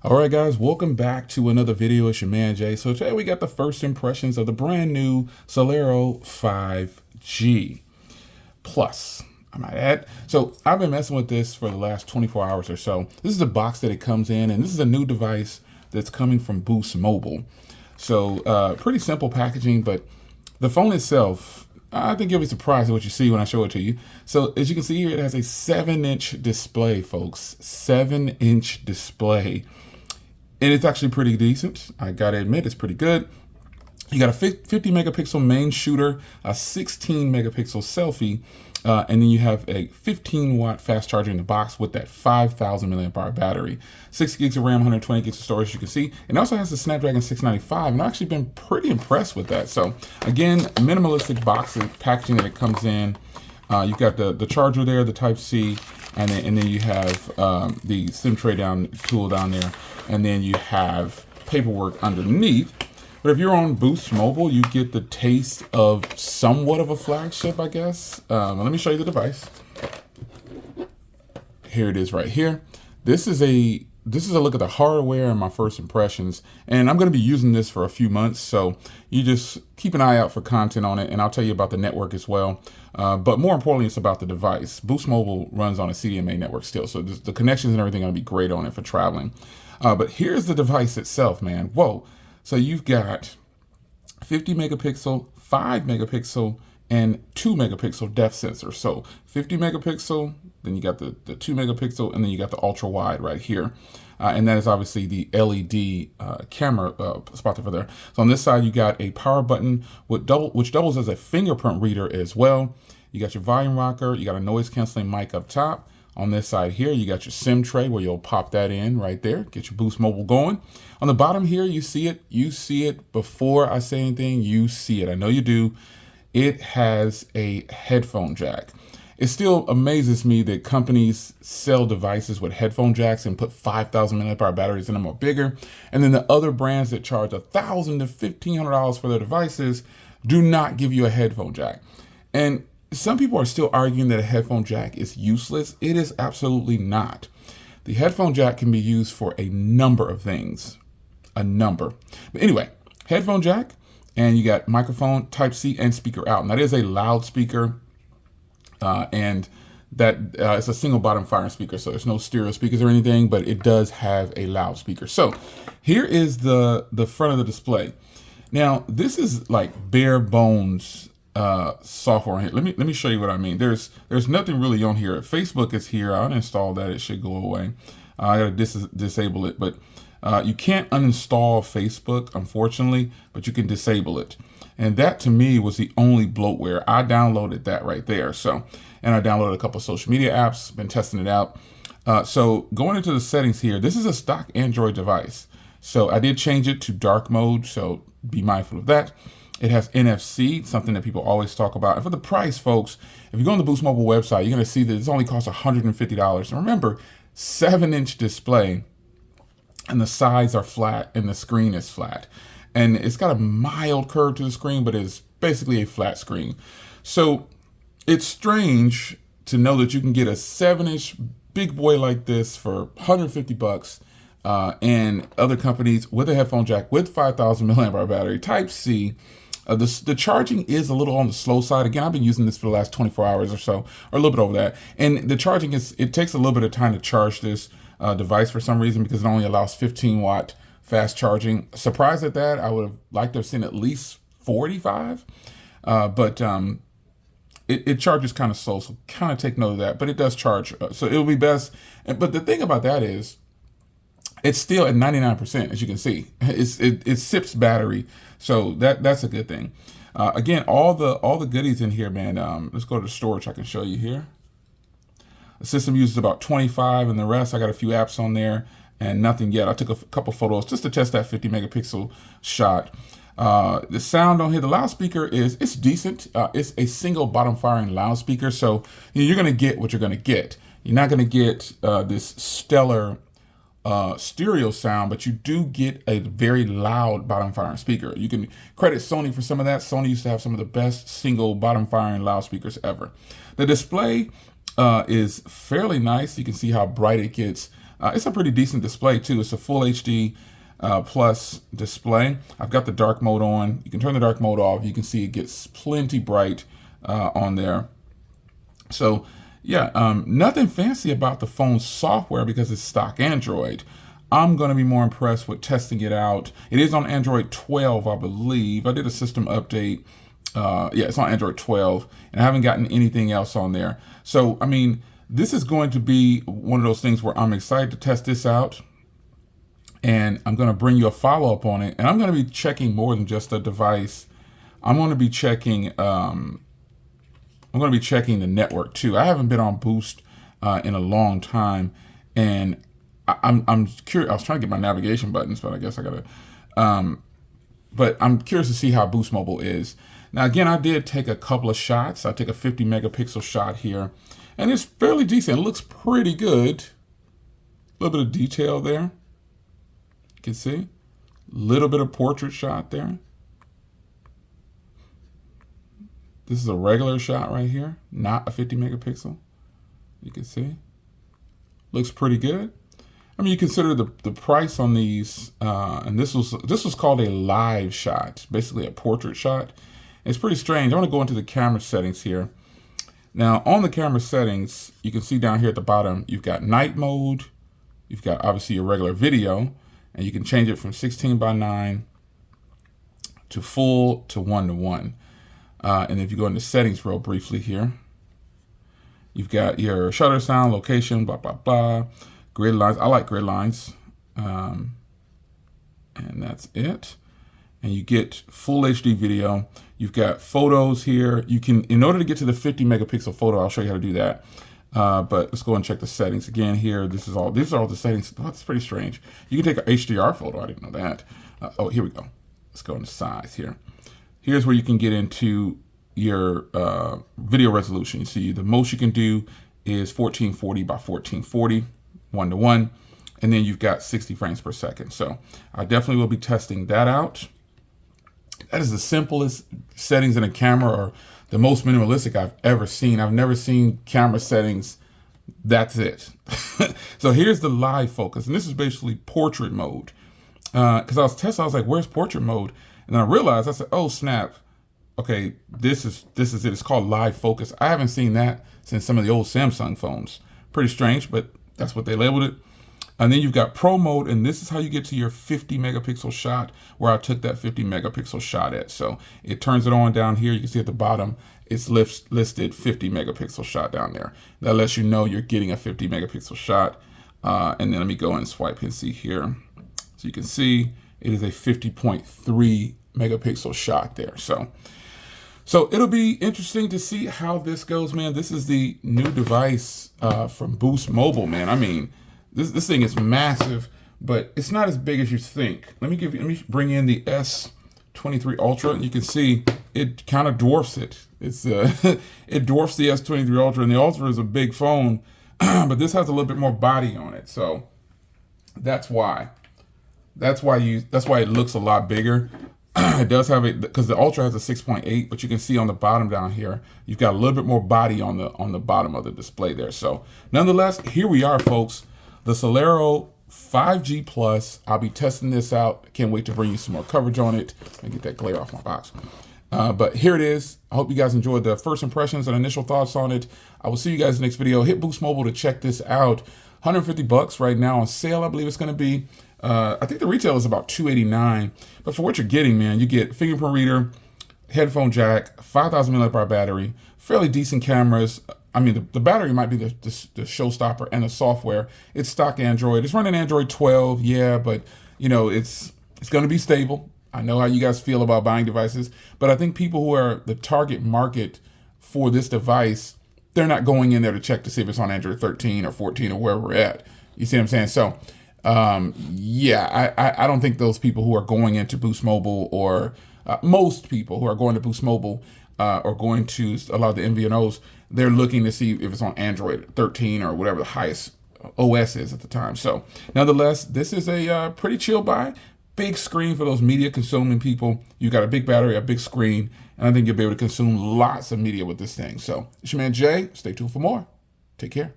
All right, guys, welcome back to another video. It's your man Jay. So today we got the first impressions of the brand new Celero 5G Plus. I might add. So I've been messing with this for the last 24 hours or so. This is the box that it comes in, and this is a new device that's coming from Boost Mobile. So pretty simple packaging, but the phone itself, I think you'll be surprised at what you see when I show it to you. So as you can see here, it has a 7-inch display, folks. 7-inch display. And it's actually pretty decent. I gotta admit, it's pretty good. You got a 50 megapixel main shooter, a 16 megapixel selfie, and then you have a 15 watt fast charger in the box with that 5,000 milliamp hour battery. 6 gigs of RAM, 120 gigs of storage, you can see. And it also has the Snapdragon 695, and I've actually been pretty impressed with that. So again, minimalistic box and packaging that it comes in. You've got the charger there, the Type-C, and then you have the SIM tray tool down there, and then you have paperwork underneath. But if you're on Boost Mobile, you get the taste of somewhat of a flagship, I guess. Let me show you the device. Here it is right here. This is a look at the hardware and my first impressions. And I'm going to be using this for a few months, so you just keep an eye out for content on it, and I'll tell you about the network as well. But more importantly, it's about the device. Boost Mobile runs on a CDMA network still, so the connections and everything are going to be great on it for traveling. But here's the device itself, man. Whoa. So you've got 50 megapixel, 5 megapixel, and 2 megapixel depth sensor. So 50 megapixel, then you got the 2 megapixel, and then you got the ultra wide right here. And that is obviously the LED camera spot over there. So on this side, you got a power button which doubles as a fingerprint reader as well. You got your volume rocker, you got a noise canceling mic up top. On this side here, you got your SIM tray where you'll pop that in right there, get your Boost Mobile going. On the bottom here, you see it. You see it before I say anything. You see it. I know you do. It has a headphone jack. It still amazes me that companies sell devices with headphone jacks and put 5,000 milliamp hour batteries in them or bigger. And then the other brands that charge $1,000 to $1,500 for their devices do not give you a headphone jack. And some people are still arguing that a headphone jack is useless. It is absolutely not. The headphone jack can be used for a number of things. A number. But anyway, headphone jack, and you got microphone, Type-C, and speaker out. And that is a loudspeaker, and that it's a single bottom firing speaker, so there's no stereo speakers or anything, but it does have a loudspeaker. So here is the front of the display. Now, this is like bare bones software here. Let me show you what I mean. There's nothing really on here. Facebook is here. I uninstalled that. It should go away. I gotta disable it, but you can't uninstall Facebook, unfortunately, but you can disable it. And that to me was the only bloatware. I downloaded that right there. So, and I downloaded a couple of social media apps, been testing it out. So going into the settings here, this is a stock Android device. So I did change it to dark mode, so be mindful of that. It has NFC, something that people always talk about. And for the price, folks, if you go on the Boost Mobile website, you're going to see that this only costs $150. And remember, 7-inch display, and the sides are flat, and the screen is flat. And it's got a mild curve to the screen, but it's basically a flat screen. So it's strange to know that you can get a 7-inch big boy like this for $150. And other companies with a headphone jack with 5,000 milliamp hour battery, Type-C. The charging is a little on the slow side. Again, I've been using this for the last 24 hours or so, or a little bit over that. And the charging it takes a little bit of time to charge this device for some reason, because it only allows 15 watt fast charging. Surprised at that. I would have liked to have seen at least 45, but it charges kind of slow, so kind of take note of that. But it does charge, so it'll be best. But the thing about that is, it's still at 99%, as you can see. It sips battery, so that's a good thing. Again, all the goodies in here, man. Let's go to the storage. I can show you here. The system uses about 25, and the rest, I got a few apps on there and nothing yet. I took a couple photos just to test that 50 megapixel shot. The sound on here, the loudspeaker it's decent. It's a single bottom firing loudspeaker, so you're gonna get what you're gonna get. You're not gonna get this stellar stereo sound, but you do get a very loud bottom firing speaker. You can credit Sony for some of that. Sony used to have some of the best single bottom firing loudspeakers ever. The display is fairly nice. You can see how bright it gets. It's a pretty decent display too. It's a full HD plus display. I've got the dark mode on. You can turn the dark mode off. You can see it gets plenty bright on there. So yeah, nothing fancy about the phone's software because it's stock Android. I'm going to be more impressed with testing it out. It is on Android 12, I believe. I did a system update. Yeah, it's on Android 12, and I haven't gotten anything else on there. So, I mean, this is going to be one of those things where I'm excited to test this out, and I'm going to bring you a follow-up on it. And I'm going to be checking more than just the device. I'm going to be checking. I'm going to be checking the network too. I haven't been on Boost in a long time, and I'm curious. I was trying to get my navigation buttons, but I guess I gotta. But I'm curious to see how Boost Mobile is. Now, again, I did take a couple of shots. I take a 50 megapixel shot here, and it's fairly decent. It looks pretty good. A little bit of detail there. You can see a little bit of portrait shot there. This is a regular shot right here, not a 50 megapixel. You can see. Looks pretty good. I mean, you consider the price on these, and this was called a live shot, basically a portrait shot. It's pretty strange. I want to go into the camera settings here. Now, on the camera settings, you can see down here at the bottom, you've got night mode. You've got obviously your regular video, and you can change it from 16:9 to full to 1:1. And if you go into settings real briefly here, you've got your shutter sound, location, blah, blah, blah. Grid lines. I like grid lines. And that's it. And you get full HD video. You've got photos here. You can, in order to get to the 50 megapixel photo, I'll show you how to do that. But let's go and check the settings again here. These are all the settings. Oh, that's pretty strange. You can take an HDR photo. I didn't know that. Oh, here we go. Let's go into size here. Here's where you can get into your video resolution. You see the most you can do is 1440 by 1440. 1:1, and then you've got 60 frames per second. So I definitely will be testing that out. That is the simplest settings in a camera, or the most minimalistic I've ever seen. I've never seen camera settings. That's it. So here's the live focus, and this is basically portrait mode. Because I was testing, I was like, "Where's portrait mode?" And then I realized, I said, "Oh snap! Okay, this is it. It's called live focus." I haven't seen that since some of the old Samsung phones. Pretty strange, but that's what they labeled it. And then you've got pro mode, and this is how you get to your 50 megapixel shot, where I took that 50 megapixel shot at. So it turns it on down here. You can see at the bottom, it's listed 50 megapixel shot down there. That lets you know you're getting a 50 megapixel shot. And then let me go and swipe and see here. So you can see it is a 50.3 megapixel shot there. So it'll be interesting to see how this goes, man. This is the new device from Boost Mobile, man. I mean, this thing is massive, but it's not as big as you think. Let me bring in the S23 Ultra, and you can see it kind of dwarfs it. It's it dwarfs the S23 Ultra, and the Ultra is a big phone, but this has a little bit more body on it. So that's why. That's why it looks a lot bigger. It does have it because the Ultra has a 6.8, but you can see on the bottom down here, you've got a little bit more body on the bottom of the display there. So nonetheless, here we are, folks. The Celero 5G Plus. I'll be testing this out. Can't wait to bring you some more coverage on it. Let me get that glare off my box. But here it is. I hope you guys enjoyed the first impressions and initial thoughts on it. I will see you guys in the next video. Hit Boost Mobile to check this out. $150 right now on sale, I believe it's going to be. I think the retail is about $289, but for what you're getting, man, you get fingerprint reader, headphone jack, 5,000 mAh battery, fairly decent cameras. I mean, the battery might be the showstopper, and the software. It's stock Android. It's running Android 12, yeah, but you know, it's going to be stable. I know how you guys feel about buying devices, but I think people who are the target market for this device, they're not going in there to check to see if it's on Android 13 or 14 or where we're at. You see what I'm saying? So yeah, I don't think those people who are going into Boost Mobile, or most people who are going to Boost Mobile or going to a lot of the MVNOs, they're looking to see if it's on Android 13 or whatever the highest OS is at the time. So nonetheless, this is a pretty chill buy. Big screen for those media consuming people. You got a big battery, a big screen, and I think you'll be able to consume lots of media with this thing. So it's your man Jay. Stay tuned for more. Take care.